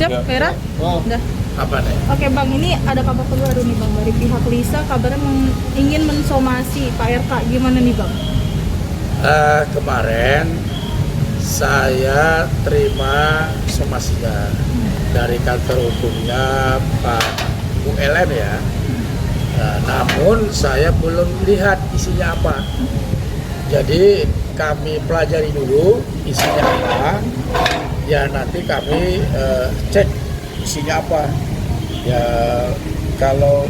Siap, Vera? Udah. Apa nih? Oke Bang, ini ada kabar terbaru nih Bang dari pihak Lisa, kabarnya ingin mensomasi Pak RK. Gimana nih Bang? Kemarin saya terima somasinya dari kantor hukumnya Pak ULM ya. Namun saya belum lihat isinya apa. Jadi kami pelajari dulu isinya apa. Ya nanti kami cek isinya apa. Ya kalau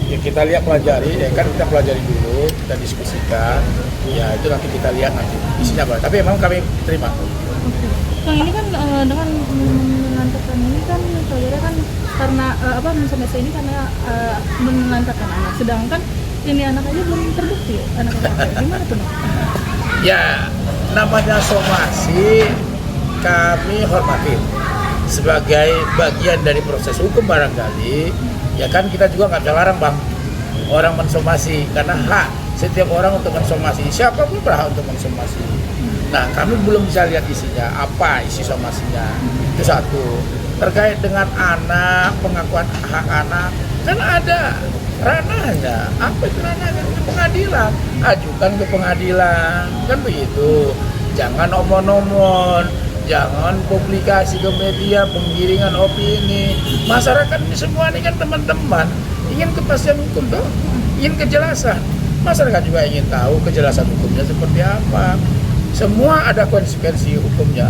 ya kita lihat pelajari, ya kan kita pelajari dulu, kita diskusikan. Ya itu nanti kita lihat nanti isinya apa. Tapi memang kami terima. Bang, ini kan dengan mengantarkan ini kan saudara kan karena mensomasi ini karena mengantarkan anak, sedangkan ini anak aja belum terbukti anak-anak. Gimana tuh Bang? Ya namanya somasi kami hormati sebagai bagian dari proses hukum barangkali. Ya kan kita juga nggak bisa larang Bang orang mensomasi, karena hak setiap orang untuk mensomasi, siapapun berhak untuk mensomasi. Nah kami belum bisa lihat isinya, apa isi somasinya, itu satu. Terkait dengan anak, pengakuan hak anak, kan ada ranahnya. Apa itu ranahnya? Ke pengadilan, ajukan ke pengadilan, kan begitu. Jangan omon-omon, jangan publikasi ke media, penggiringan opini. Masyarakat ini semua ini kan teman-teman ingin kepastian hukum toh, ingin kejelasan. Masyarakat juga ingin tahu kejelasan hukumnya seperti apa. Semua ada konsekuensi hukumnya.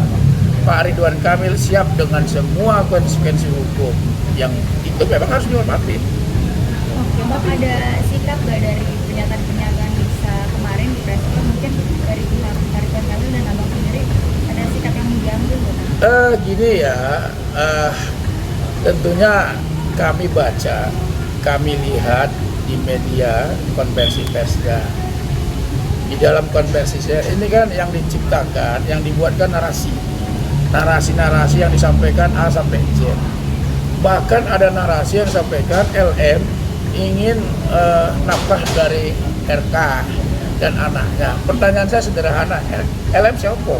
Pak Ridwan Kamil siap dengan semua konsekuensi hukum yang itu memang harus dihormati. Oke, Bang, ada sikap nggak dari pernyataan Lisa kemarin di press conference, mungkin dari pihak Pak Ridwan Kamil dan Abang sendiri ada sikap yang diambil nggak? Gini ya, tentunya kami baca, kami lihat di media konversi persnya. Di dalam konversi ini kan yang diciptakan, yang dibuatkan narasi yang disampaikan A sampai Z. Bahkan ada narasi yang disampaikan LM ingin nafkah dari RK dan anaknya. Pertanyaan saya sederhana, LM siapa?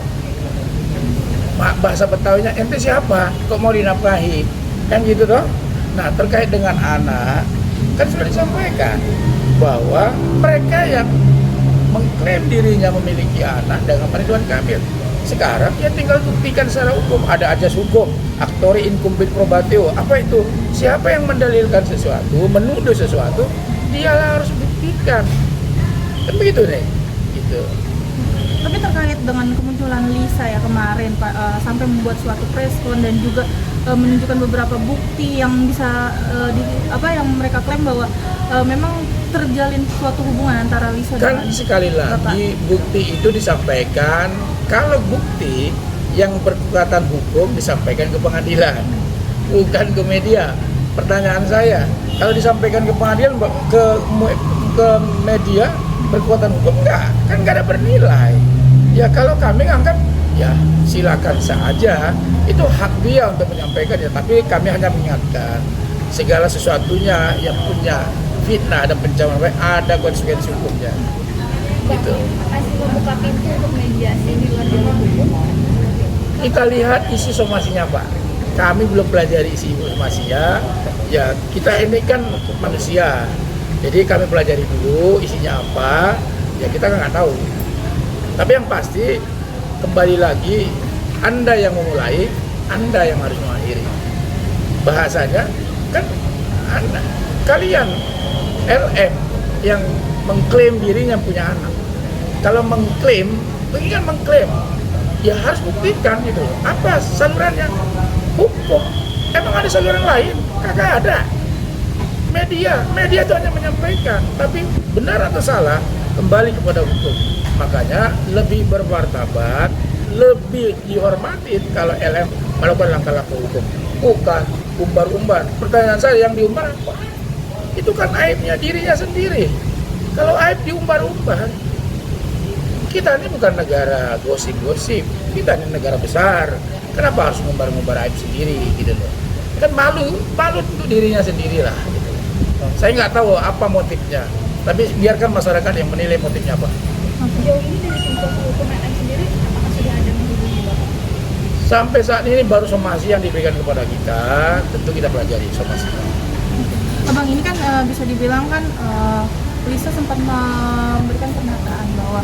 Bahasa Betawinya, ente siapa? Kok mau dinafkahi? Kan gitu toh? Nah terkait dengan anak, kan sudah disampaikan bahwa mereka yang mengklaim dirinya memiliki anak dengan Ridwan Kamil. Sekarang ya tinggal buktikan secara hukum. Ada ajas hukum, actori incumbit probatio. Apa itu? Siapa yang mendalilkan sesuatu, menuduh sesuatu, dia harus buktikan. Kan begitu nih. Gitu. Tapi terkait dengan kemunculan Lisa ya kemarin Pak, sampai membuat suatu preskon dan juga menunjukkan beberapa bukti yang bisa yang mereka klaim bahwa memang terjalin suatu hubungan antara Lisa kan dengan sekali lagi Bapak. Bukti itu disampaikan, kalau bukti yang berkekuatan hukum disampaikan ke pengadilan, bukan ke media. Pertanyaan saya, kalau disampaikan ke pengadilan ke media berkekuatan hukum enggak, kan enggak ada bernilai. Ya kalau kami anggap ya silakan saja, itu hak dia untuk menyampaikan ya, tapi kami hanya mengingatkan segala sesuatunya yang punya fitnah dan pencemaran ada konsekuensi hukumnya. Gitu. Masih membuka pintu untuk mediasi di luar jalur hukum? Kita lihat isi somasinya Pak. Kami belum pelajari isi somasinya. Ya kita ini kan manusia. Jadi kami pelajari dulu isinya apa. Ya kita kan nggak tahu. Tapi yang pasti kembali lagi, Anda yang memulai, Anda yang harus mengakhiri. Bahasanya kan Anda, kalian LM yang mengklaim dirinya punya anak. Kalau mengklaim, ini kan mengklaim, ya harus buktikan gitu. Apa salurannya? Hukum. Emang ada saluran lain? Kagak ada. Media itu hanya menyampaikan, tapi benar atau salah kembali kepada hukum. Makanya lebih bermartabat, lebih dihormati kalau LM melakukan langkah-langkah hukum, bukan umbar-umbar. Pertanyaan saya, yang diumbar apa? Itu kan aibnya dirinya sendiri. Kalau aib diumbar-umbar, kita ini bukan negara gosip-gosip, kita ini negara besar. Kenapa harus ngumbar-ngumbar aib sendiri gitu loh? Kan malu untuk dirinya sendiri lah. Gitu. Saya nggak tahu apa motifnya, tapi biarkan masyarakat yang menilai motifnya apa. Sejauh ini dari tim kuasa hukum LM sendiri, apakah sudah ada menghubungi Bapak? Sampai saat ini baru somasi yang diberikan kepada kita, tentu kita pelajari somasi. Abang, ini kan bisa dibilang kan Lisa sempat memberikan pernyataan bahwa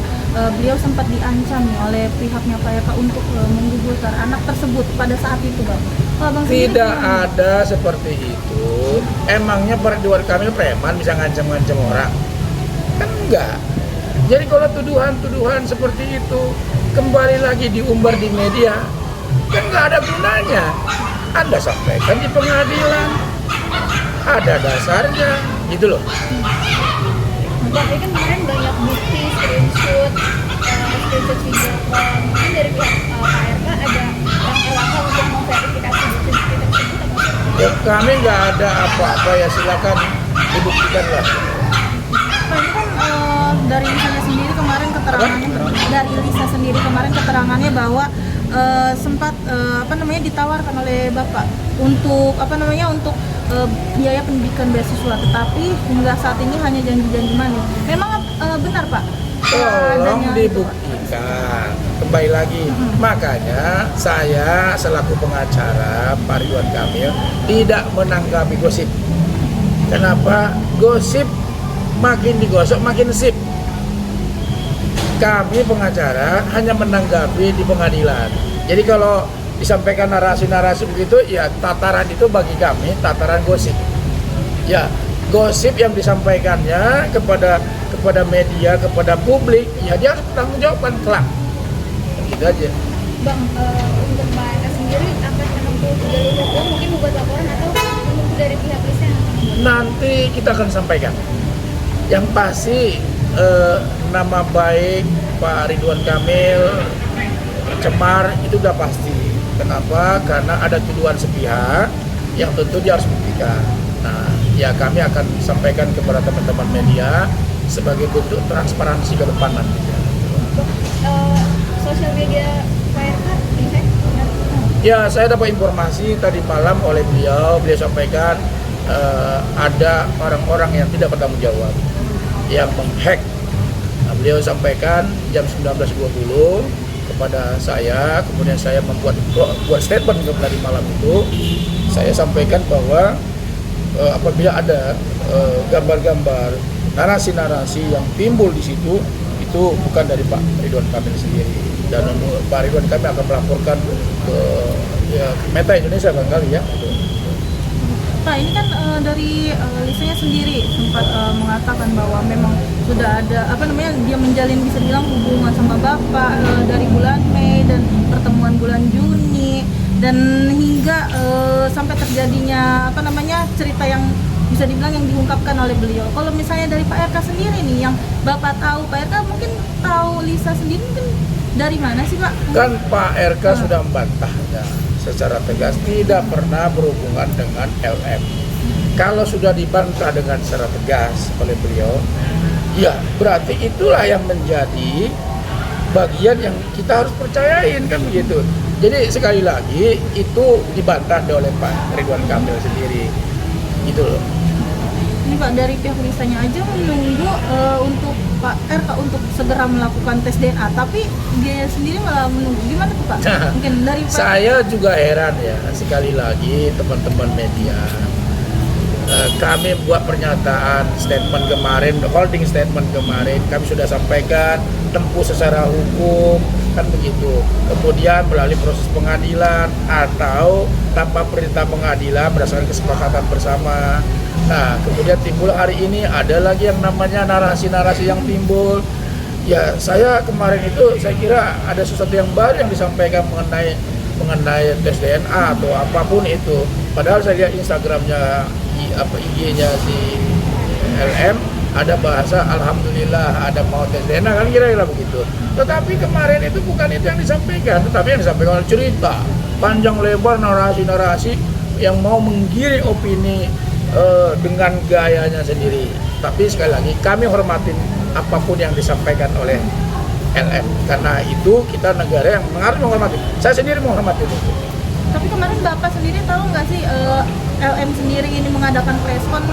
beliau sempat diancam nih oleh pihaknya Pak Eka untuk menggugurkan anak tersebut pada saat itu, Bang. Abang sendiri Tidak gimana? ada seperti itu. Emangnya Ridwan Kamil preman bisa ngancam-ngancam orang? Kan enggak. Jadi kalau tuduhan-tuduhan seperti itu kembali lagi diumbar di media, kan nggak ada gunanya. Anda sampaikan di pengadilan, ada dasarnya, gitu loh. Tapi kan kemarin banyak bukti, screenshot video call. Mungkin dari pihak Pak RK ada langkah-langkah untuk memverifikasi bukti-bukti tersebut atau Ya, kami nggak ada apa-apa, ya silakan dibuktikan lah. Pak, ini kan dari Lisanya sendiri kemarin keterangannya bahwa sempat ditawarkan oleh Bapak untuk untuk biaya pendidikan beasiswa, tetapi hingga saat ini hanya janji-janji manis. Memang benar, Pak? Tolong Adanya itu, Pak? dibuktikan. Kembali lagi, makanya saya selaku pengacara Pak Ridwan Kamil tidak menanggapi gosip. Kenapa? Gosip makin digosok makin sip. Kami pengacara hanya menanggapi di pengadilan. Jadi kalau disampaikan narasi-narasi begitu, ya tataran itu bagi kami tataran gosip. Ya, gosip yang disampaikannya kepada media, kepada publik, ya dia harus bertanggung jawabkan kelak. Gitu aja. Bang, untuk Pak RK sendiri akan menempuh jalur hukum, mungkin membuat laporan atau menunggu dari pihak Lisa yang akan membuat? Nanti kita akan sampaikan. Yang pasti nama baik Pak Ridwan Kamil tercemar itu udah pasti. Kenapa? Karena ada tuduhan sepihak yang tentu dia harus buktikan. Nah, ya kami akan sampaikan kepada teman-teman media sebagai bentuk transparansi ke depan nantinya. Sosial media Pak RK dihack? Ya, saya dapat informasi tadi malam oleh beliau sampaikan ada orang-orang yang tidak bertanggung jawab yang menghack. Nah, beliau sampaikan jam 19.20 kepada saya, kemudian saya buat statement dari malam itu. Saya sampaikan bahwa apabila ada gambar-gambar, narasi-narasi yang timbul di situ, itu bukan dari Pak Ridwan Kamil sendiri. Dan Pak Ridwan Kamil akan melaporkan ke Meta Indonesia barangkali ya. Pak, ini kan dari Lisanya sendiri sempat mengatakan bahwa memang sudah ada dia menjalin bisa bilang hubungan sama Bapak dari bulan Mei dan pertemuan bulan Juni, dan hingga sampai terjadinya cerita yang bisa dibilang yang diungkapkan oleh beliau. Kalau misalnya dari Pak RK sendiri nih yang Bapak tahu, Pak RK mungkin tahu Lisa sendiri mungkin dari mana sih, Pak? Kan Pak RK sudah membantahnya secara tegas, tidak pernah berhubungan dengan LM. Kalau sudah dibantah dengan secara tegas oleh beliau, ya berarti itulah yang menjadi bagian yang kita harus percayain, kan begitu. Jadi sekali lagi itu dibantah oleh Pak Ridwan Kamil sendiri, gitu loh. Ini Pak, dari pihak Lisanya aja menunggu untuk Pak RK untuk segera melakukan tes DNA, tapi dia sendiri malah menunggu. Gimana tuh, Pak? Mungkin dari Pak. Saya juga heran ya, sekali lagi teman-teman media. Kami buat pernyataan statement kemarin, holding statement kemarin, kami sudah sampaikan tempuh secara hukum, kan begitu. Kemudian melalui proses pengadilan atau tanpa perintah pengadilan berdasarkan kesepakatan bersama. Nah, kemudian timbul hari ini ada lagi yang namanya narasi-narasi yang timbul. Ya, saya kemarin itu saya kira ada sesuatu yang baru yang disampaikan mengenai tes DNA atau apapun itu. Padahal saya lihat Instagramnya IG-nya si LM ada bahasa alhamdulillah ada mau tes DNA, kan kira-kira begitu. Tetapi kemarin itu bukan itu yang disampaikan, tetapi yang disampaikan oleh cerita panjang lebar, narasi-narasi yang mau menggiring opini dengan gayanya sendiri. Tapi sekali lagi kami hormatin apapun yang disampaikan oleh LM, karena itu kita negara yang harus menghormati. Saya sendiri menghormati itu. Tapi kemarin Bapak sendiri tahu nggak sih LM sendiri ini mengadakan preskon?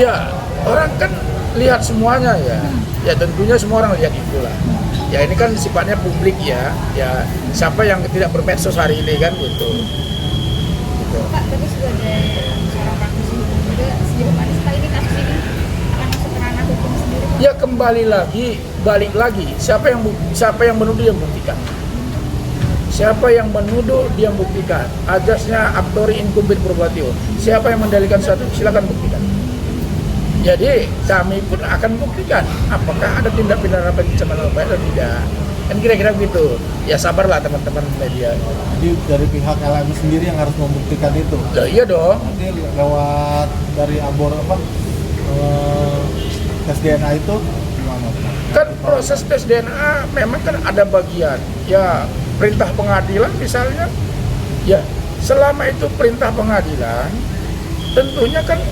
Ya, orang kan lihat semuanya ya. Ya tentunya semua orang lihat itulah. Ya ini kan sifatnya publik ya. Ya siapa yang tidak bermedsos hari ini kan gitu. Gitu. Pak, tapi sudah ada seorang praktisi hukum juga, sejauh mana sih Pak ini kasus ini akan masuk ke ranah hukum sendiri Pak? Ya kembali lagi, balik lagi. Siapa yang menuduh yang buktikan. Siapa yang menuduh dia buktikan. Ajasnya aktori incumbit probatio. Siapa yang mendalilkan sesuatu silakan buktikan. Jadi kami pun akan buktikan apakah ada tindak pidana pencemaran nama baik atau tidak. Kan kira-kira begitu. Ya sabarlah teman-teman media. Jadi dari pihak LM sendiri yang harus membuktikan itu. Ya, iya dong. Nanti lewat dari tes DNA itu gimana? Kan proses tes DNA memang kan ada bagian. Ya perintah pengadilan misalnya. Ya selama itu perintah pengadilan, tentunya kan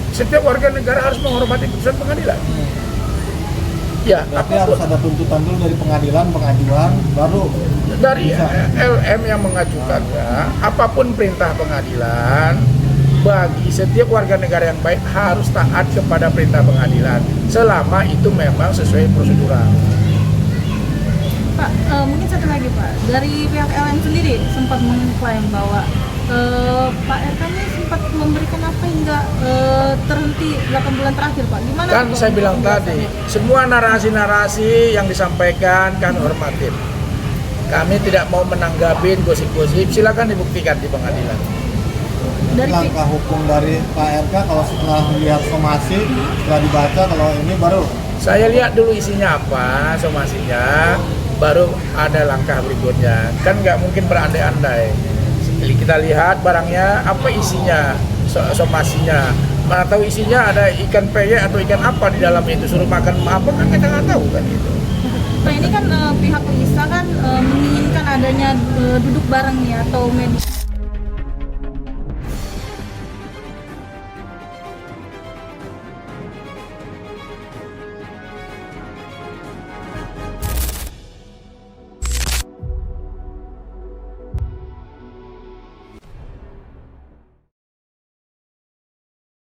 setiap warga negara harus menghormati putusan pengadilan. Ya, Berarti apapun. harus ada tuntutan dulu dari pengadilan, pengajuan, baru Dari bisa. LM yang mengajukannya, apapun perintah pengadilan, bagi setiap warga negara yang baik harus taat kepada perintah pengadilan selama itu memang sesuai prosedural. Pak, mungkin satu lagi Pak, dari pihak LM sendiri sempat mengklaim bahwa Pak RK ini sempat memberikan apa hingga terhenti 8 bulan terakhir Pak. Gimana? Kan Pak, saya bilang penjelasannya? tadi, semua narasi-narasi yang disampaikan kan hormatin. Kami tidak mau menanggapi gosip-gosip, silakan dibuktikan di pengadilan. Dari langkah hukum dari Pak RK kalau setelah melihat somasi, setelah dibaca, kalau ini baru Saya lihat dulu isinya apa, somasinya, baru ada langkah berikutnya. Kan nggak mungkin berandai-andai. Jadi kita lihat barangnya, apa isinya, somasinya. Mana tahu isinya ada ikan peye atau ikan apa di dalam itu, suruh makan apa kan kita nggak tahu kan gitu. Nah ini kan pihak Lisa kan menginginkan adanya duduk bareng nih atau media